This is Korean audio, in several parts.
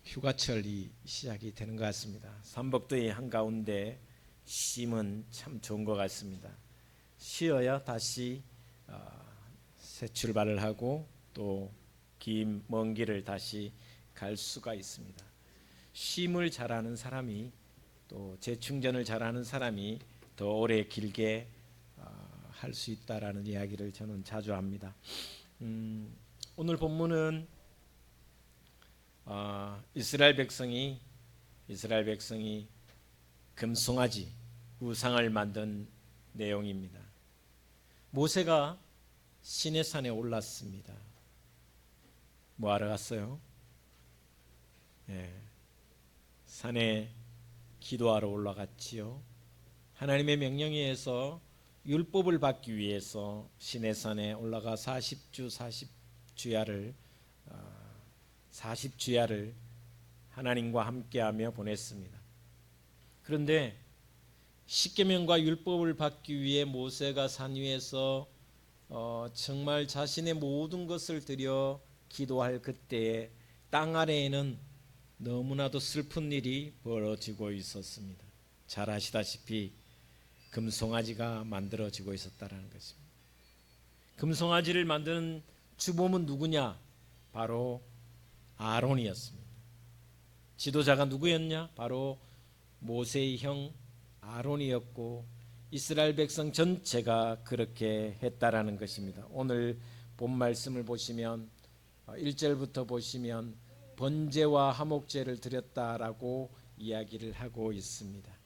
휴가철이 시작이 되는 것 같습니다. 삼복도의 한가운데 쉼은 참 좋은 것 같습니다. 쉬어야 다시 새 출발을 하고 또 긴 먼 길을 다시 갈 수가 있습니다. 쉼을 잘하는 사람이 또 재충전을 잘하는 사람이 더 오래 길게 할 수 있다라는 이야기를 저는 자주 합니다. 오늘 본문은 이스라엘 백성이 금송아지 우상을 만든 내용입니다. 모세가 시내산에 올랐습니다. 뭐 하러 갔어요? 산에 기도하러 올라갔지요. 하나님의 명령에 의해서 율법을 받기 위해서 시내산에 올라가 40주야를 하나님과 함께하며 보냈습니다. 그런데 십계명과 율법을 받기 위해 모세가 산 위에서 정말 자신의 모든 것을 들여 기도할 그때에 땅 아래에는 너무나도 슬픈 일이 벌어지고 있었습니다. 잘 아시다시피 금송아지가 만들어지고 있었다는 것입니다. 금송아지를 만드는 주범은 누구냐? 바로 아론이었습니다. 지도자가 누구였냐? 바로 모세의 형 아론이었고 이스라엘 백성 전체가 그렇게 했다라는 것입니다. 오늘 본 말씀을 보시면 1절부터 보시면 번제와 화목제를 드렸다라고 이야기를 하고 있습니다.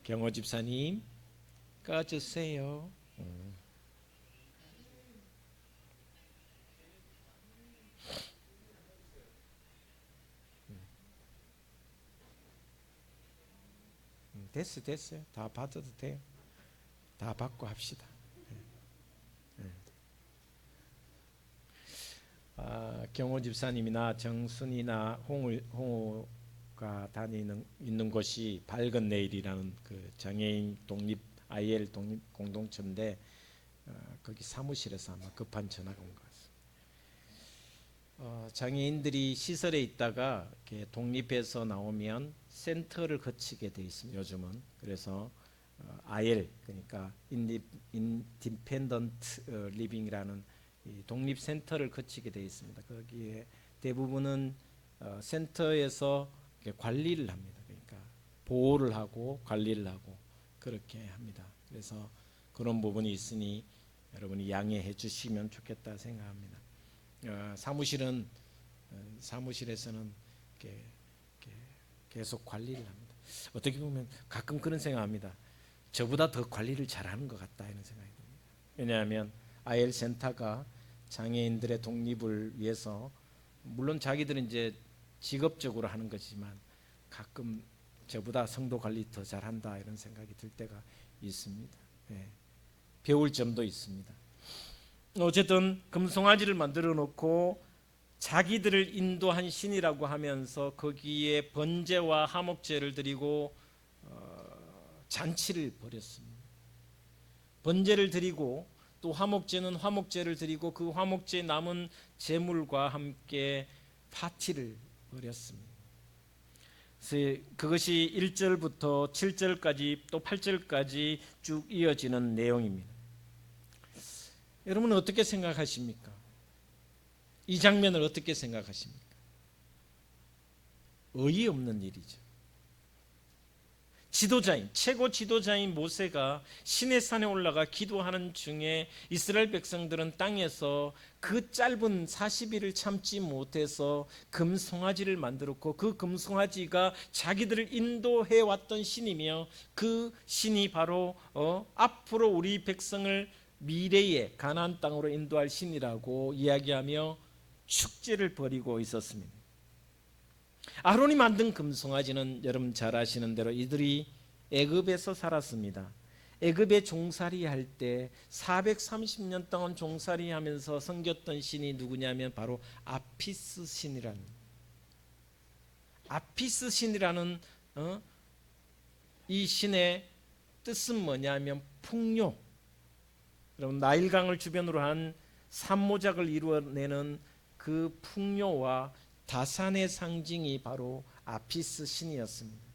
경호 집사님 꺼주세요. 됐어요. 다 받아도 돼요. 다 받고 합시다. 경호 집사님이나 정순이나 홍우가 있는 곳이 밝은 내일이라는 그 장애인 독립 IL 독립 공동체인데 거기 사무실에서 아마 급한 전화가 온 것 같습니다. 장애인들이 시설에 있다가 이렇게 독립해서 나오면 센터를 거치게 돼 있습니다. 요즘은 그래서 IL 그러니까 인디펜던트 리빙이라는 독립센터를 거치게 되어 있습니다. 거기에 대부분은 센터에서 관리를 합니다. 그러니까 보호를 하고 관리를 하고 그렇게 합니다. 그래서 그런 부분이 있으니 여러분이 양해해 주시면 좋겠다 생각합니다. 사무실에서는 계속 관리를 합니다. 어떻게 보면 가끔 그런 생각합니다. 저보다 더 관리를 잘하는 것 같다 이런 생각이 듭니다. 왜냐하면 IL 센터가 장애인들의 독립을 위해서 물론 자기들은 이제 직업적으로 하는 것이지만 가끔 저보다 성도 관리 더 잘한다 이런 생각이 들 때가 있습니다. 배울 점도 있습니다. 어쨌든 금송아지를 만들어 놓고 자기들을 인도한 신이라고 하면서 거기에 번제와 화목제를 드리고 잔치를 벌였습니다. 번제를 드리고 또 화목제는 화목제를 드리고 그 화목제에 남은 제물과 함께 파티를 벌였습니다. 그래서 그것이 1절부터 7절까지 또 8절까지 쭉 이어지는 내용입니다. 여러분은 어떻게 생각하십니까? 이 장면을 어떻게 생각하십니까? 어이없는 일이죠. 최고 지도자인 모세가 시내산에 올라가 기도하는 중에 이스라엘 백성들은 땅에서 그 짧은 40일을 참지 못해서 금송아지를 만들었고 그 금송아지가 자기들을 인도해 왔던 신이며 그 신이 바로 앞으로 우리 백성을 미래의 가나안 땅으로 인도할 신이라고 이야기하며 축제를 벌이고 있었습니다. 아론이 만든 금송아지는 여러분 잘 아시는 대로 이들이 애굽에서 살았습니다. 애굽에 종살이 할 때 430년 동안 종살이 하면서 섬겼던 신이 누구냐면 바로 아피스 신이라는 이 신의 뜻은 뭐냐면 풍요, 여러분, 나일강을 주변으로 한 산모작을 이루어내는 그 풍요와 다산의 상징이 바로 아피스 신이었습니다.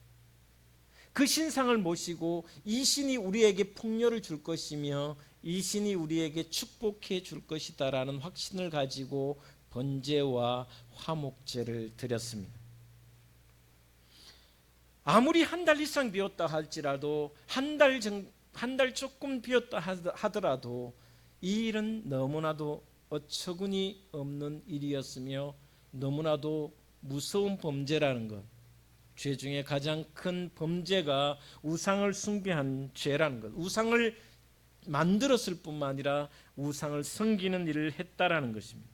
그 신상을 모시고 이 신이 우리에게 풍요를 줄 것이며 이 신이 우리에게 축복해 줄 것이다라는 확신을 가지고 번제와 화목제를 드렸습니다. 아무리 한 달 이상 비었다 할지라도 한 달 조금 비었다 하더라도 이 일은 너무나도 어처구니 없는 일이었으며 너무나도 무서운 범죄라는 것, 죄 중에 가장 큰 범죄가 우상을 숭배한 죄라는 것, 우상을 만들었을 뿐만 아니라 우상을 섬기는 일을 했다라는 것입니다.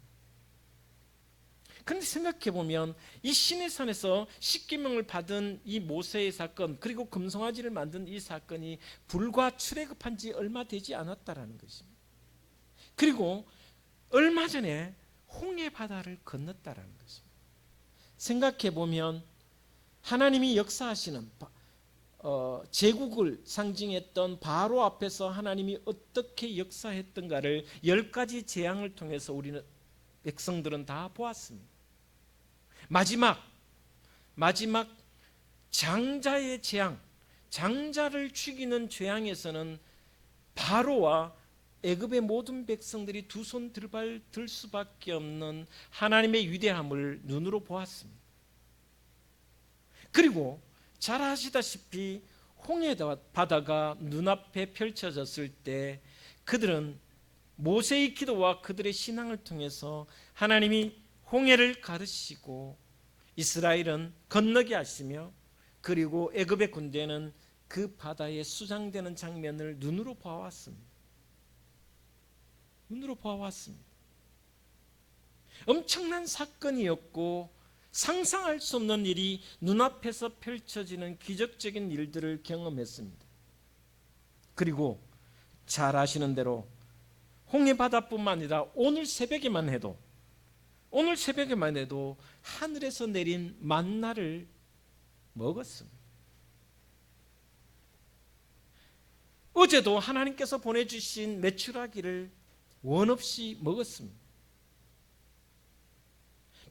그런데 생각해 보면 이 시내산에서 십계명을 받은 이 모세의 사건, 그리고 금송아지를 만든 이 사건이 불과 출애굽한 지 얼마 되지 않았다라는 것입니다. 그리고 얼마 전에 홍해 바다를 건넜다라는 것입니다. 생각해 보면 하나님이 역사하시는 제국을 상징했던 바로 앞에서 하나님이 어떻게 역사했던가를 10가지 재앙을 통해서 우리는 백성들은 다 보았습니다. 마지막 장자의 재앙, 장자를 죽이는 재앙에서는 바로와 애굽의 모든 백성들이 두 손 들 수밖에 없는 하나님의 위대함을 눈으로 보았습니다. 그리고 잘 아시다시피 홍해 바다가 눈앞에 펼쳐졌을 때 그들은 모세의 기도와 그들의 신앙을 통해서 하나님이 홍해를 가르시고 이스라엘은 건너게 하시며 그리고 애굽의 군대는 그 바다에 수장되는 장면을 눈으로 보아왔습니다. 엄청난 사건이었고 상상할 수 없는 일이 눈앞에서 펼쳐지는 기적적인 일들을 경험했습니다. 그리고 잘 아시는 대로 홍해 바다뿐만 아니라 오늘 새벽에만 해도 하늘에서 내린 만나를 먹었습니다. 어제도 하나님께서 보내주신 메추라기를 원없이 먹었습니다.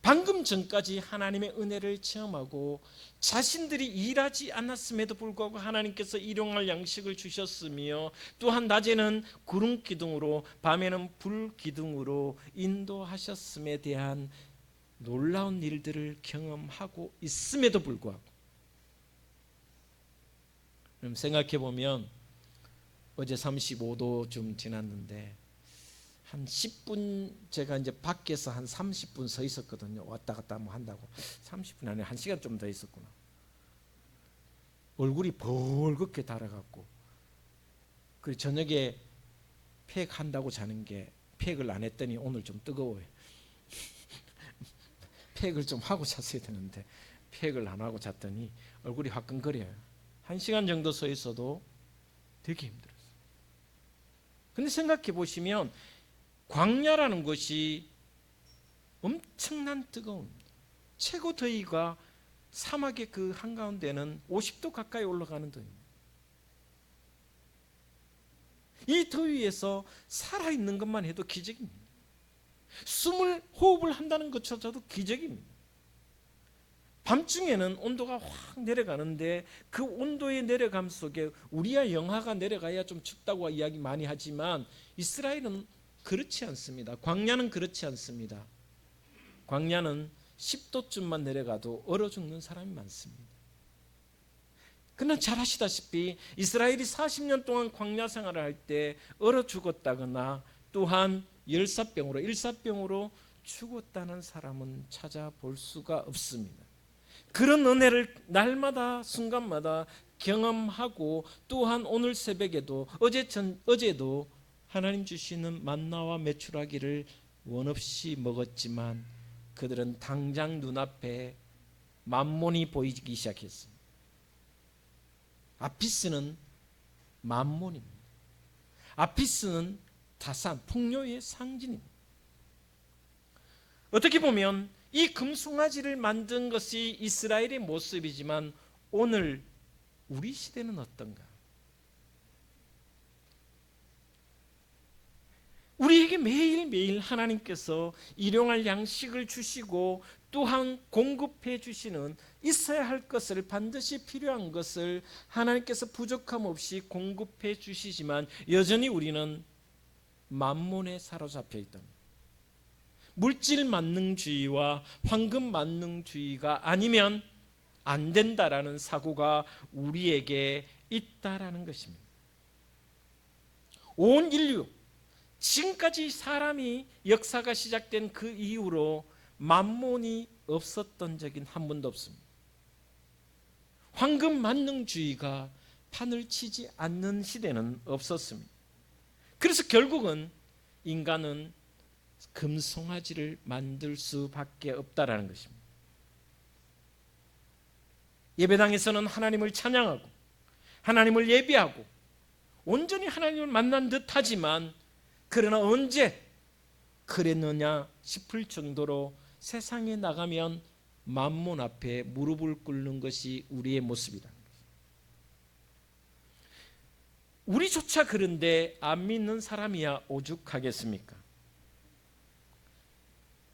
방금 전까지 하나님의 은혜를 체험하고 자신들이 일하지 않았음에도 불구하고 하나님께서 일용할 양식을 주셨으며 또한 낮에는 구름 기둥으로 밤에는 불 기둥으로 인도하셨음에 대한 놀라운 일들을 경험하고 있음에도 불구하고 생각해 보면 어제 35도 좀 지났는데 한 10분 제가 이제 밖에서 한 30분 서 있었거든요. 왔다 갔다 한다고 30분 아니라 1시간 좀 더 있었구나. 얼굴이 벌겋게 달아갖고 그리고 저녁에 팩 한다고 자는 게 팩을 안 했더니 오늘 좀 뜨거워요. 팩을 좀 하고 잤어야 되는데 팩을 안 하고 잤더니 얼굴이 화끈거려요. 1시간 정도 서 있어도 되게 힘들었어요. 근데 생각해 보시면 광야라는 것이 엄청난 뜨거움입니다. 최고 더위가 사막의 그 한가운데는 50도 가까이 올라가는 더위입니다. 이 더위에서 살아있는 것만 해도 기적입니다. 호흡을 한다는 것조차도 기적입니다. 밤중에는 온도가 확 내려가는데 그 온도의 내려감 속에 우리야 영하가 내려가야 좀 춥다고 이야기 많이 하지만 이스라엘은 그렇지 않습니다. 광야는 그렇지 않습니다. 광야는 10도쯤만 내려가도 얼어 죽는 사람이 많습니다. 그러나 잘 아시다시피 이스라엘이 40년 동안 광야 생활을 할 때 얼어 죽었다거나 또한 일사병으로 죽었다는 사람은 찾아볼 수가 없습니다. 그런 은혜를 날마다 순간마다 경험하고 또한 오늘 새벽에도 어제도 하나님 주시는 만나와 메추라기를 원없이 먹었지만 그들은 당장 눈앞에 만몬이 보이기 시작했습니다. 아피스는 만몬입니다. 아피스는 다산, 풍요의 상징입니다. 어떻게 보면 이 금송아지를 만든 것이 이스라엘의 모습이지만 오늘 우리 시대는 어떤가? 우리에게 매일매일 하나님께서 일용할 양식을 주시고 또한 공급해 주시는 있어야 할 것을, 반드시 필요한 것을 하나님께서 부족함 없이 공급해 주시지만 여전히 우리는 만몬에 사로잡혀 있다. 물질 만능주의와 황금 만능주의가 아니면 안 된다라는 사고가 우리에게 있다라는 것입니다. 온 인류, 지금까지 사람이 역사가 시작된 그 이후로 만몬이 없었던 적은 한 번도 없습니다. 황금 만능주의가 판을 치지 않는 시대는 없었습니다. 그래서 결국은 인간은 금송아지를 만들 수밖에 없다라는 것입니다. 예배당에서는 하나님을 찬양하고 하나님을 예배하고 온전히 하나님을 만난 듯 하지만 그러나 언제 그랬느냐 싶을 정도로 세상에 나가면 만몬 앞에 무릎을 꿇는 것이 우리의 모습이다. 우리조차 그런데 안 믿는 사람이야 오죽하겠습니까?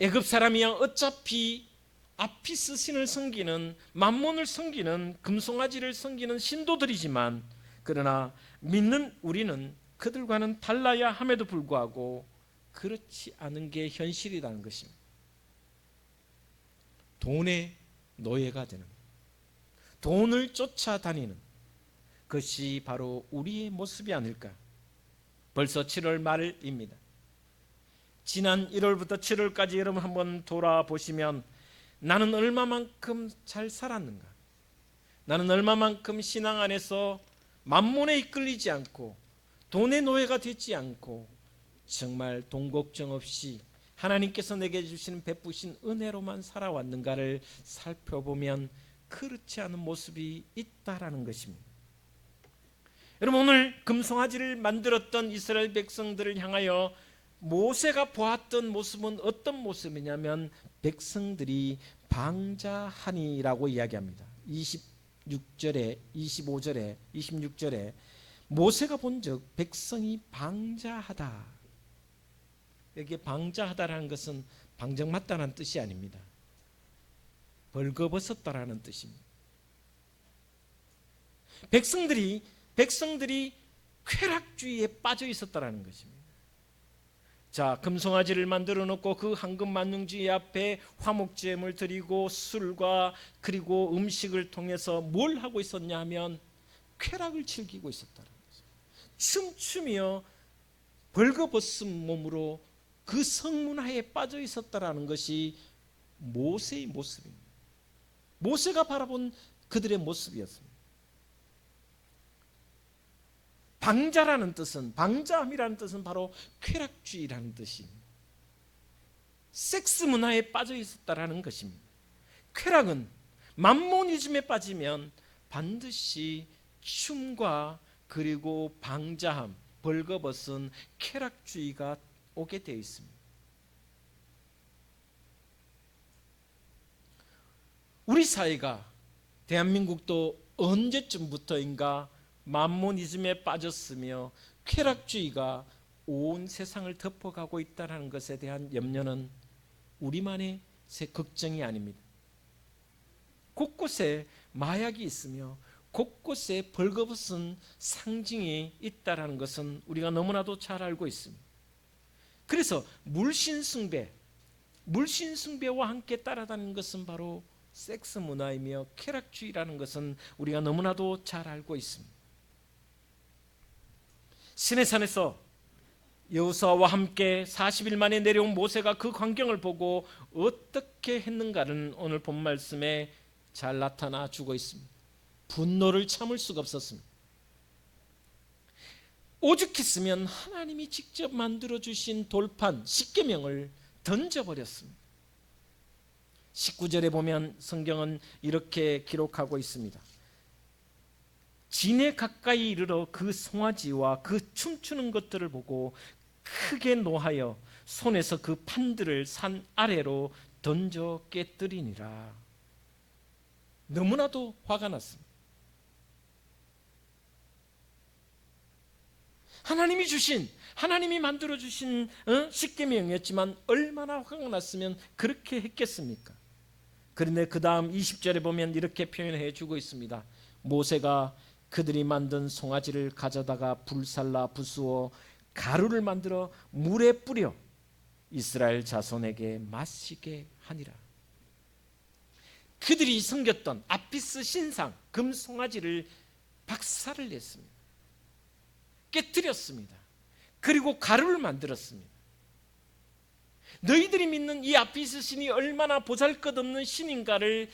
애굽 사람이야 어차피 아피스 신을 섬기는, 만몬을 섬기는, 금송아지를 섬기는 신도들이지만 그러나 믿는 우리는 그들과는 달라야 함에도 불구하고 그렇지 않은 게 현실이라는 것입니다. 돈의 노예가 되는, 돈을 쫓아다니는 것이 바로 우리의 모습이 아닐까. 벌써 7월 말입니다. 지난 1월부터 7월까지 여러분 한번 돌아보시면 나는 얼마만큼 잘 살았는가, 나는 얼마만큼 신앙 안에서 만몬에 이끌리지 않고 돈의 노예가 되지 않고 정말 돈 걱정 없이 하나님께서 내게 주시는 베푸신 은혜로만 살아왔는가를 살펴보면 그렇지 않은 모습이 있다라는 것입니다. 여러분, 오늘 금송아지를 만들었던 이스라엘 백성들을 향하여 모세가 보았던 모습은 어떤 모습이냐면 백성들이 방자하니라고 이야기합니다. 26절에 25절에 26절에 모세가 본즉 백성이 방자하다. 여기에 방자하다라는 것은 방정맞다라는 뜻이 아닙니다. 벌거벗었다라는 뜻입니다. 백성들이 쾌락주의에 빠져 있었다라는 것입니다. 자, 금송아지를 만들어 놓고 그 황금 만능주의 앞에 화목제물 드리고 술과 그리고 음식을 통해서 뭘 하고 있었냐 하면 쾌락을 즐기고 있었다는 거죠. 춤추며 벌거벗은 몸으로 그 성문화에 빠져 있었다라는 것이 모세의 모습입니다. 모세가 바라본 그들의 모습이었습니다. 방자라는 뜻은, 방자함이라는 뜻은 바로 쾌락주의라는 뜻입니다. 섹스 문화에 빠져 있었다라는 것입니다. 쾌락은 만모니즘에 빠지면 반드시 춤과 그리고 방자함, 벌거벗은 쾌락주의가 오게 되어 있습니다. 우리 사회가, 대한민국도 언제쯤부터인가 만모니즘에 빠졌으며 쾌락주의가 온 세상을 덮어가고 있다는 것에 대한 염려는 우리만의 걱정이 아닙니다. 곳곳에 마약이 있으며 곳곳에 벌거벗은 상징이 있다는 것은 우리가 너무나도 잘 알고 있습니다. 그래서 물신숭배와 함께 따라다니는 것은 바로 섹스 문화이며 쾌락주의라는 것은 우리가 너무나도 잘 알고 있습니다. 시내산에서 여호수아와 함께 40일 만에 내려온 모세가 그 광경을 보고 어떻게 했는가는 오늘 본 말씀에 잘 나타나 주고 있습니다. 분노를 참을 수가 없었습니다. 오죽했으면 하나님이 직접 만들어주신 돌판 십계명을 던져버렸습니다. 19절에 보면 성경은 이렇게 기록하고 있습니다. 진에 가까이 이르러 그 송아지와 그 춤추는 것들을 보고 크게 노하여 손에서 그 판들을 산 아래로 던져 깨뜨리니라. 너무나도 화가 났습니다. 하나님이 주신, 하나님이 만들어 주신 십계명이었지만 얼마나 화가 났으면 그렇게 했겠습니까? 그런데 그 다음 20절에 보면 이렇게 표현해 주고 있습니다. 모세가 그들이 만든 송아지를 가져다가 불살라 부수어 가루를 만들어 물에 뿌려 이스라엘 자손에게 마시게 하니라. 그들이 섬겼던 아피스 신상 금송아지를 박살을 냈습니다. 깨뜨렸습니다. 그리고 가루를 만들었습니다. 너희들이 믿는 이 아피스 신이 얼마나 보잘것없는 신인가를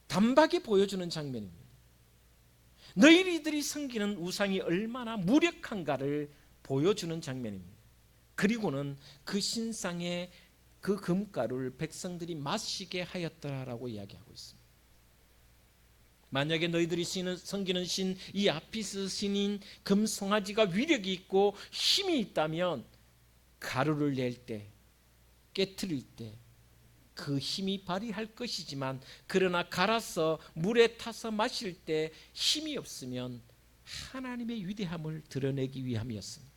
단박에 보여주는 장면입니다. 너희들이 섬기는 우상이 얼마나 무력한가를 보여주는 장면입니다. 그리고는 그 신상의 그 금가루를 백성들이 마시게 하였더라라고 이야기하고 있습니다. 만약에 너희들이 섬기는 신, 이 아피스 신인 금송아지가 위력이 있고 힘이 있다면 가루를 낼 때, 깨트릴 때 그 힘이 발휘할 것이지만, 그러나 갈아서 물에 타서 마실 때 힘이 없으면 하나님의 위대함을 드러내기 위함이었습니다.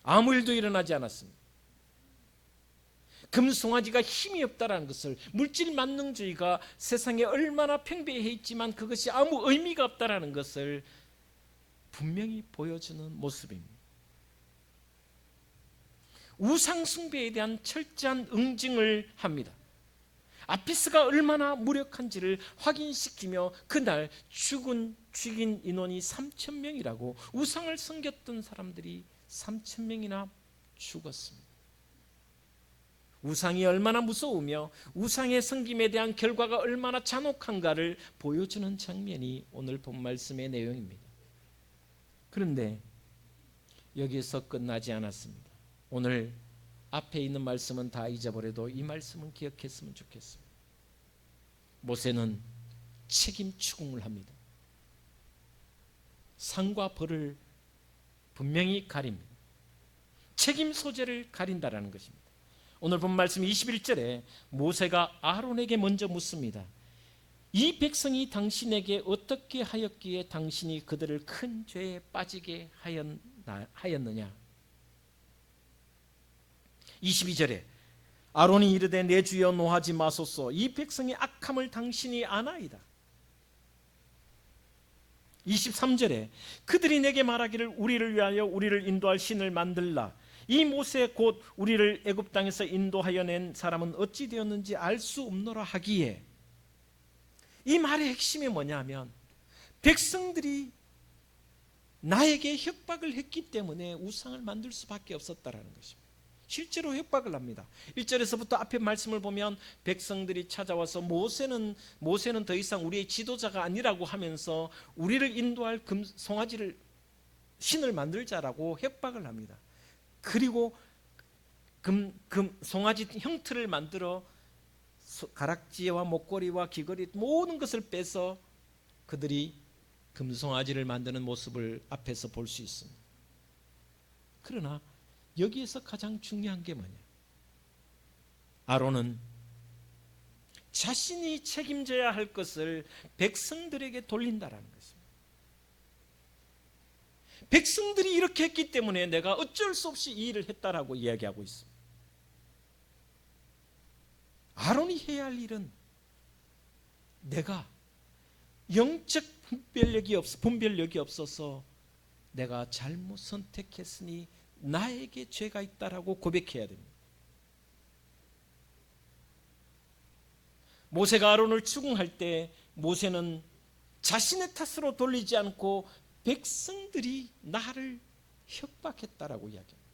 아무 일도 일어나지 않았습니다. 금송아지가 힘이 없다라는 것을, 물질 만능주의가 세상에 얼마나 팽배해 있지만 그것이 아무 의미가 없다라는 것을 분명히 보여주는 모습입니다. 우상 숭배에 대한 철저한 응징을 합니다. 아피스가 얼마나 무력한지를 확인시키며 그날 죽인 인원이 3,000명이라고, 우상을 섬겼던 사람들이 3,000명이나 죽었습니다. 우상이 얼마나 무서우며 우상의 섬김에 대한 결과가 얼마나 잔혹한가를 보여주는 장면이 오늘 본 말씀의 내용입니다. 그런데 여기에서 끝나지 않았습니다. 오늘 앞에 있는 말씀은 다 잊어버려도 이 말씀은 기억했으면 좋겠습니다. 모세는 책임 추궁을 합니다. 상과 벌을 분명히 가립니다. 책임 소재를 가린다라는 것입니다. 오늘 본 말씀 21절에 모세가 아론에게 먼저 묻습니다. 이 백성이 당신에게 어떻게 하였기에 당신이 그들을 큰 죄에 빠지게 하였느냐. 22절에 아론이 이르되 내 주여 노하지 마소서, 이 백성의 악함을 당신이 아나이다. 23절에 그들이 내게 말하기를 우리를 위하여 우리를 인도할 신을 만들라. 이 모세 곧 우리를 애굽 땅에서 인도하여 낸 사람은 어찌 되었는지 알 수 없노라 하기에, 이 말의 핵심이 뭐냐면 백성들이 나에게 협박을 했기 때문에 우상을 만들 수밖에 없었다라는 것입니다. 실제로 협박을 합니다. 1절에서부터 앞에 말씀을 보면 백성들이 찾아와서 모세는 더 이상 우리의 지도자가 아니라고 하면서 우리를 인도할 송아지를 신을 만들자라고 협박을 합니다. 그리고 송아지 형틀을 만들어 가락지와 목걸이와 귀걸이 모든 것을 빼서 그들이 금송아지를 만드는 모습을 앞에서 볼 수 있습니다. 그러나 여기에서 가장 중요한 게 뭐냐? 아론은 자신이 책임져야 할 것을 백성들에게 돌린다라는 것입니다. 백성들이 이렇게 했기 때문에 내가 어쩔 수 없이 이 일을 했다라고 이야기하고 있습니다. 아론이 해야 할 일은 내가 영적 분별력이 없어서 내가 잘못 선택했으니 나에게 죄가 있다라고 고백해야 됩니다. 모세가 아론을 추궁할 때 모세는 자신의 탓으로 돌리지 않고 백성들이 나를 협박했다라고 이야기합니다.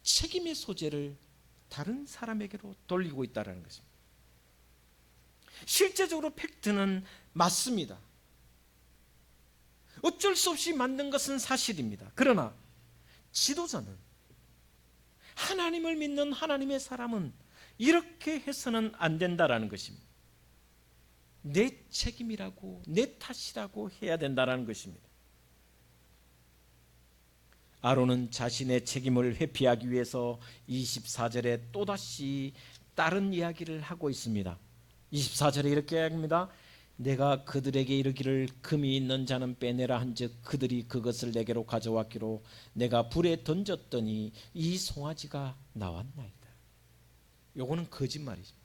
책임의 소재를 다른 사람에게로 돌리고 있다는 것입니다. 실제적으로 팩트는 맞습니다. 어쩔 수 없이 만든 것은 사실입니다. 그러나 지도자는, 하나님을 믿는 하나님의 사람은 이렇게 해서는 안 된다라는 것입니다. 내 책임이라고, 내 탓이라고 해야 된다라는 것입니다. 아론은 자신의 책임을 회피하기 위해서 24절에 또다시 다른 이야기를 하고 있습니다. 24절에 이렇게 이야기합니다. 내가 그들에게 이르기를 금이 있는 자는 빼내라 한즉 그들이 그것을 내게로 가져왔기로 내가 불에 던졌더니 이 송아지가 나왔나이다. 요거는 거짓말이죠.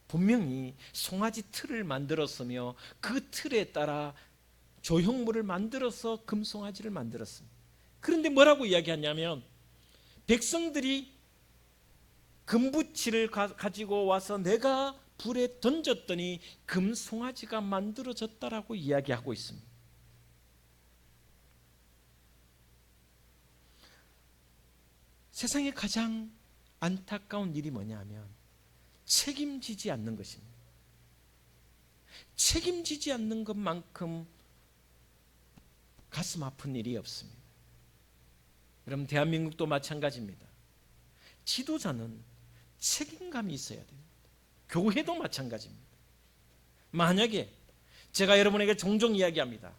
분명히 송아지 틀을 만들었으며 그 틀에 따라 조형물을 만들어서 금송아지를 만들었습니다. 그런데 뭐라고 이야기하냐면 백성들이 금붙이를 가지고 와서 내가 불에 던졌더니 금송아지가 만들어졌다라고 이야기하고 있습니다. 세상에 가장 안타까운 일이 뭐냐면 책임지지 않는 것입니다. 책임지지 않는 것만큼 가슴 아픈 일이 없습니다. 여러분, 대한민국도 마찬가지입니다. 지도자는 책임감이 있어야 됩니다. 교회도 마찬가지입니다. 만약에 제가 여러분에게 종종 이야기합니다.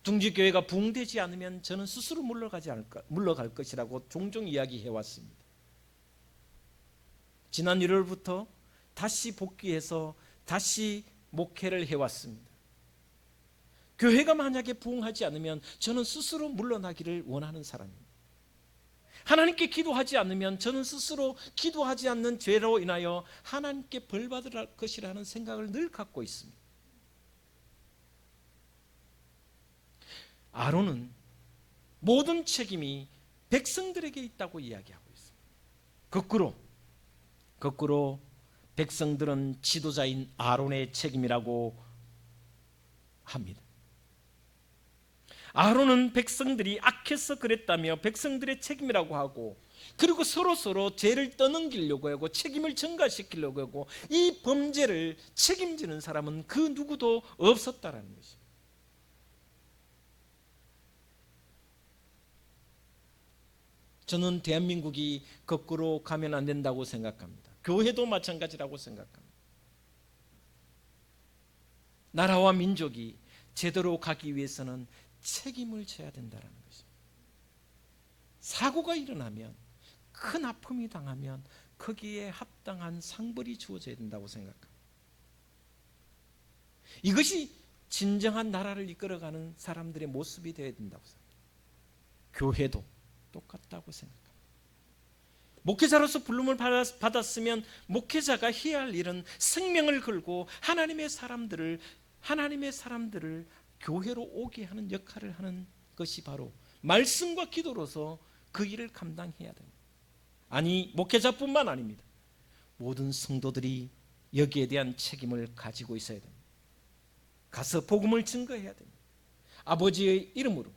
둥지교회가 부흥되지 않으면 저는 스스로 물러갈 것이라고 종종 이야기해왔습니다. 지난 1월부터 다시 복귀해서 다시 목회를 해왔습니다. 교회가 만약에 부흥하지 않으면 저는 스스로 물러나기를 원하는 사람입니다. 하나님께 기도하지 않으면 저는 스스로 기도하지 않는 죄로 인하여 하나님께 벌받을 것이라는 생각을 늘 갖고 있습니다. 아론은 모든 책임이 백성들에게 있다고 이야기하고 있습니다. 거꾸로 백성들은 지도자인 아론의 책임이라고 합니다. 아론은 백성들이 악해서 그랬다며 백성들의 책임이라고 하고, 그리고 서로 죄를 떠넘기려고 하고 책임을 전가시키려고 하고, 이 범죄를 책임지는 사람은 그 누구도 없었다라는 것입니다. 저는 대한민국이 거꾸로 가면 안 된다고 생각합니다. 교회도 마찬가지라고 생각합니다. 나라와 민족이 제대로 가기 위해서는 책임을 져야 된다는 것입니다. 사고가 일어나면, 큰 아픔이 당하면 거기에 합당한 상벌이 주어져야 된다고 생각합니다. 이것이 진정한 나라를 이끌어가는 사람들의 모습이 되어야 된다고 생각합니다. 교회도 똑같다고 생각합니다. 목회자로서 부름을 받았으면 목회자가 해야 할 일은 생명을 걸고 하나님의 사람들을 교회로 오게 하는 역할을 하는 것이 바로 말씀과 기도로서 그 일을 감당해야 됩니다. 아니, 목회자뿐만 아닙니다. 모든 성도들이 여기에 대한 책임을 가지고 있어야 됩니다. 가서 복음을 증거해야 됩니다. 아버지의 이름으로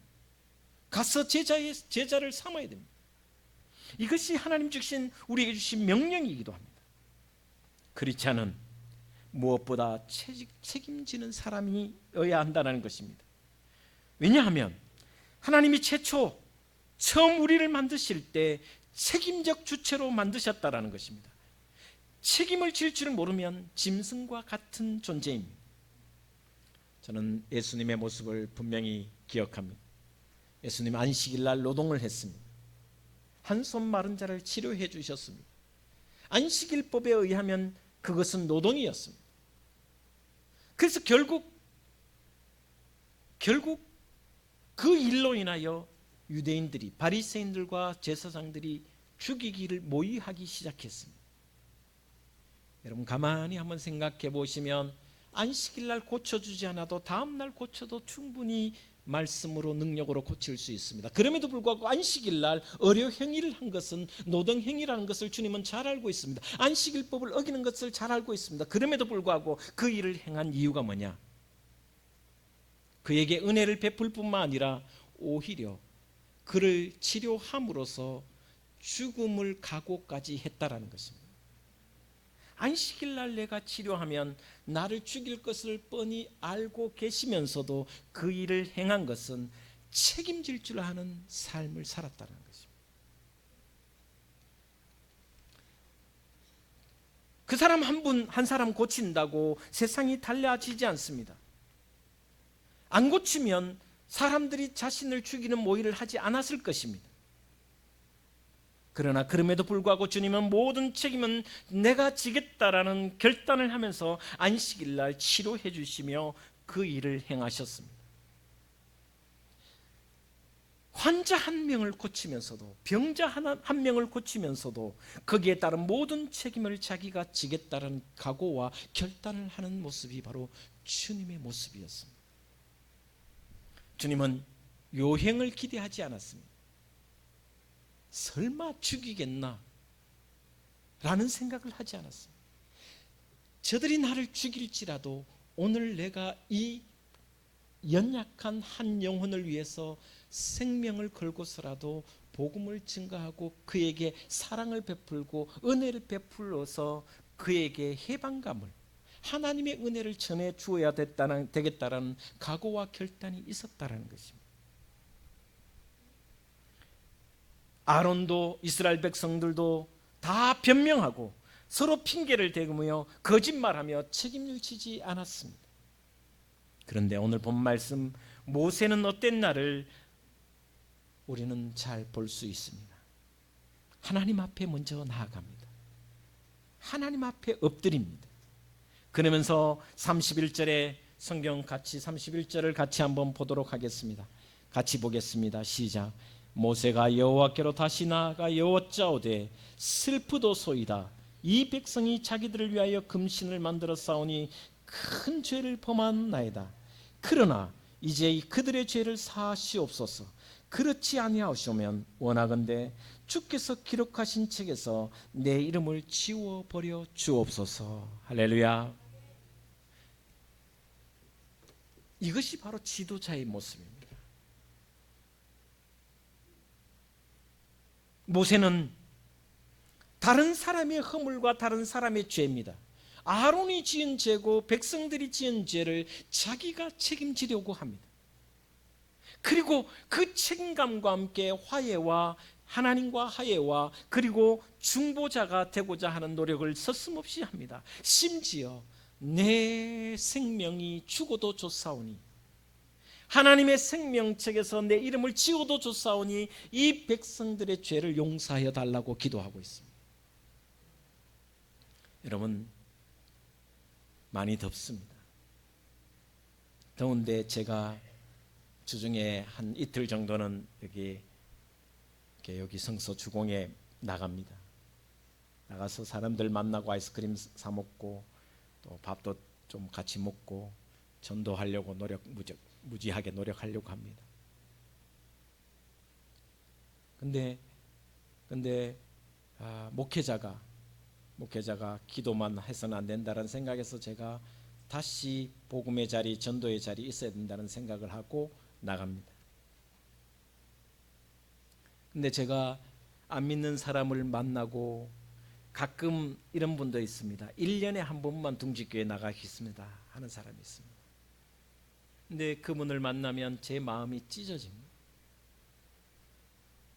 가서 제자를 삼아야 됩니다. 이것이 하나님 주신, 우리에게 주신 명령이기도 합니다. 그렇지 않은 무엇보다 책임지는 사람이어야 한다는 것입니다. 왜냐하면 하나님이 처음 우리를 만드실 때 책임적 주체로 만드셨다라는 것입니다. 책임을 질 줄을 모르면 짐승과 같은 존재입니다. 저는 예수님의 모습을 분명히 기억합니다. 예수님 안식일 날 노동을 했습니다. 한손 마른 자를 치료해 주셨습니다. 안식일법에 의하면 그것은 노동이었습니다. 그래서 결국 그 일로 인하여 유대인들이, 바리새인들과 제사장들이 죽이기를 모의하기 시작했습니다. 여러분, 가만히 한번 생각해 보시면 안식일 날 고쳐주지 않아도 다음 날 고쳐도 충분히 말씀으로, 능력으로 고칠 수 있습니다. 그럼에도 불구하고 안식일 날 의료 행위를 한 것은 노동 행위라는 것을 주님은 잘 알고 있습니다. 안식일법을 어기는 것을 잘 알고 있습니다. 그럼에도 불구하고 그 일을 행한 이유가 뭐냐? 그에게 은혜를 베풀 뿐만 아니라 오히려 그를 치료함으로써 죽음을 각오까지 했다라는 것입니다. 안식일 날 내가 치료하면 나를 죽일 것을 뻔히 알고 계시면서도 그 일을 행한 것은 책임질 줄 아는 삶을 살았다는 것입니다. 그 사람 한 사람 고친다고 세상이 달라지지 않습니다. 안 고치면 사람들이 자신을 죽이는 모의를 하지 않았을 것입니다. 그러나 그럼에도 불구하고 주님은 모든 책임은 내가 지겠다라는 결단을 하면서 안식일 날 치료해 주시며 그 일을 행하셨습니다. 환자 한 명을 고치면서도, 병자 한 명을 고치면서도 거기에 따른 모든 책임을 자기가 지겠다는 각오와 결단을 하는 모습이 바로 주님의 모습이었습니다. 주님은 요행을 기대하지 않았습니다. 설마 죽이겠나? 라는 생각을 하지 않았습니다. 저들이 나를 죽일지라도 오늘 내가 이 연약한 한 영혼을 위해서 생명을 걸고서라도 복음을 증거하고 그에게 사랑을 베풀고 은혜를 베풀어서 그에게 해방감을, 하나님의 은혜를 전해 주어야 되겠다라는 각오와 결단이 있었다라는 것입니다. 아론도 이스라엘 백성들도 다 변명하고 서로 핑계를 대며 거짓말하며 책임을 지지 않았습니다. 그런데 오늘 본 말씀 모세는 어땠나를 우리는 잘 볼 수 있습니다. 하나님 앞에 먼저 나아갑니다. 하나님 앞에 엎드립니다. 그러면서 31절에 성경 같이 31절을 같이 한번 보도록 하겠습니다. 같이 보겠습니다. 시작. 모세가 여호와께로 다시 나아가 여호와짜오되 슬프도소이다. 이 백성이 자기들을 위하여 금신을 만들어 싸우니 큰 죄를 범하나이다. 그러나 이제 그들의 죄를 사하시옵소서. 그렇지 아니하시면 원하건대 주께서 기록하신 책에서 내 이름을 지워버려 주옵소서. 할렐루야. 이것이 바로 지도자의 모습입니다. 모세는 다른 사람의 허물과 다른 사람의 죄입니다. 아론이 지은 죄고 백성들이 지은 죄를 자기가 책임지려고 합니다. 그리고 그 책임감과 함께 화해와 하나님과 화해와 그리고 중보자가 되고자 하는 노력을 서슴없이 합니다. 심지어 내 생명이 죽어도 좋사오니, 하나님의 생명책에서 내 이름을 지워도 좋사오니 이 백성들의 죄를 용서하여 달라고 기도하고 있습니다. 여러분, 많이 덥습니다. 더운데 제가 주중에 한 이틀 정도는 여기 성서 주공에 나갑니다. 나가서 사람들 만나고 아이스크림 사 먹고 또 밥도 좀 같이 먹고 전도하려고 무지하게 노력하려고 합니다. 근데 목회자가 기도만 해서는 안 된다는 생각에서 제가 다시 복음의 자리, 전도의 자리 있어야 된다는 생각을 하고 나갑니다. 근데 제가 안 믿는 사람을 만나고 가끔 이런 분도 있습니다. 1년에 한 번만 둥지교회 나가겠습니다 하는 사람이 있습니다. 근데 그분을 만나면 제 마음이 찢어집니다.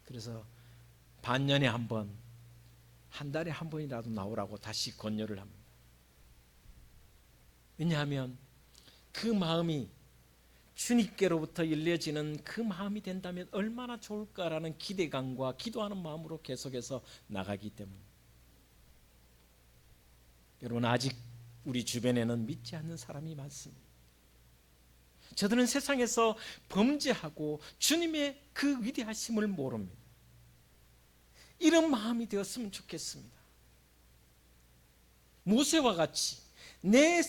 그래서 반년에 한 번, 한 달에 한 번이라도 나오라고 다시 권유를 합니다. 왜냐하면 그 마음이 주님께로부터 열려지는 그 마음이 된다면 얼마나 좋을까라는 기대감과 기도하는 마음으로 계속해서 나가기 때문에. 여러분, 아직 우리 주변에는 믿지 않는 사람이 많습니다. 저들은 세상에서 범죄하고 주님의 그 위대하심을 모릅니다. 이런 마음이 되었으면 좋겠습니다. 모세와 같이 내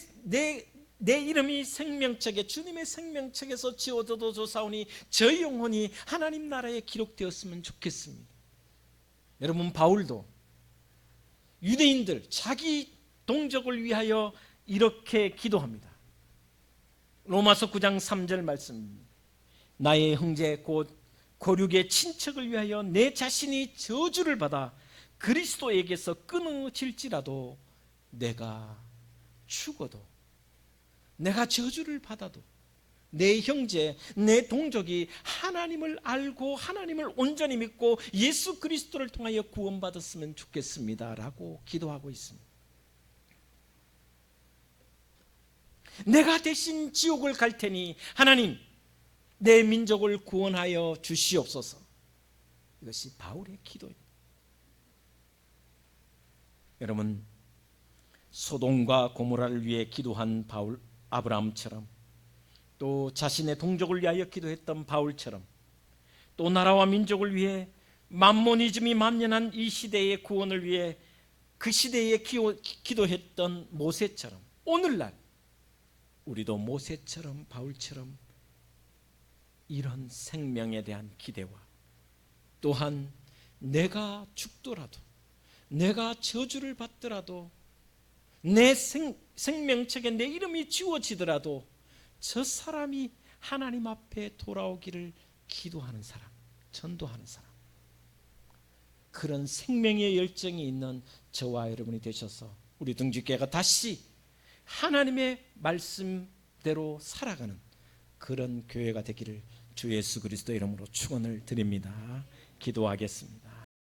이름이 생명책에, 주님의 생명책에서 지워져도 좋사오니 저희 영혼이 하나님 나라에 기록되었으면 좋겠습니다. 여러분, 바울도 유대인들 자기 동족을 위하여 이렇게 기도합니다. 로마서 9장 3절 말씀입니다. 나의 형제 곧 고륙의 친척을 위하여 내 자신이 저주를 받아 그리스도에게서 끊어질지라도 내가 죽어도, 내가 저주를 받아도 내 형제, 내 동족이 하나님을 알고 하나님을 온전히 믿고 예수 그리스도를 통하여 구원받았으면 좋겠습니다라고 기도하고 있습니다. 내가 대신 지옥을 갈 테니 하나님, 내 민족을 구원하여 주시옵소서. 이것이 바울의 기도입니다. 여러분, 소돔과 고모라를 위해 기도한 아브라함처럼, 또 자신의 동족을 위하여 기도했던 바울처럼, 또 나라와 민족을 위해 만모니즘이 만연한 이 시대의 구원을 위해 그 시대에 기도했던 모세처럼, 오늘날 우리도 모세처럼 바울처럼 이런 생명에 대한 기대와, 또한 내가 죽더라도, 내가 저주를 받더라도, 내 생명책에 내 이름이 지워지더라도 저 사람이 하나님 앞에 돌아오기를 기도하는 사람, 전도하는 사람, 그런 생명의 열정이 있는 저와 여러분이 되셔서 우리 등주교회가 다시 하나님의 말씀대로 살아가는 그런 교회가 되기를 주 예수 그리스도 이름으로 축원을 드립니다. 기도하겠습니다.